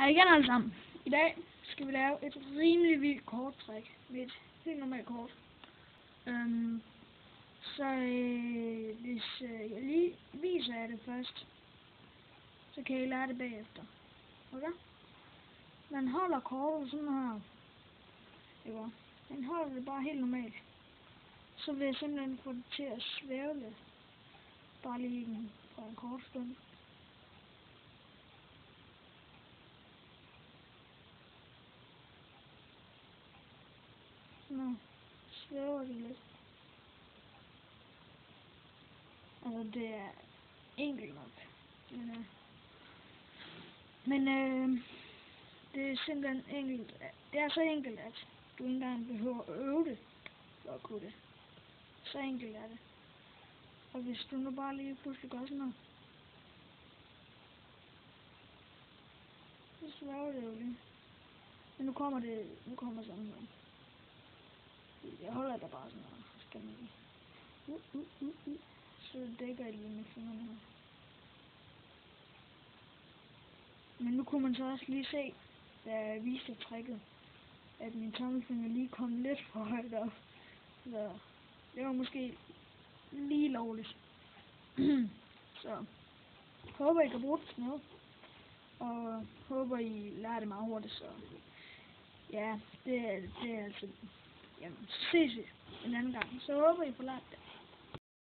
Hej igen alle sammen. I dag skal vi lave et rimelig vildt korttræk med et helt normalt kort. Hvis jeg lige viser jer det først, så kan I lære det bagefter. Okay? Man holder kortet sådan her. Ikke? Man holder det bare helt normalt. Så vil jeg simpelthen få det til at svæve lidt. Bare lige for en kort stund. Nu svæver det lidt. Altså det er enkelt nok. Men det er simpelthen enkelt. Det er så enkelt, at du ikke engang behøver at øve det for at kunne det. Så enkelt er det. Og hvis du nu bare lige pludselig gør sådan noget, så svæver det jo lige. Men nu kommer sådan her. Jeg holder der bare sådan her. Så skal man lige. Så dækker jeg lige med fingrene her. Men nu kunne man så også lige se, da jeg viste tricket, at min tommelfinger lige kom lidt for højt op. Så det var måske lige lovligt. Så håber I kan bruge det til noget. Og håber I lærer det meget hurtigt. Så ja, det er altså. Jamen, så ses vi en anden gang. Så håber I får lært det.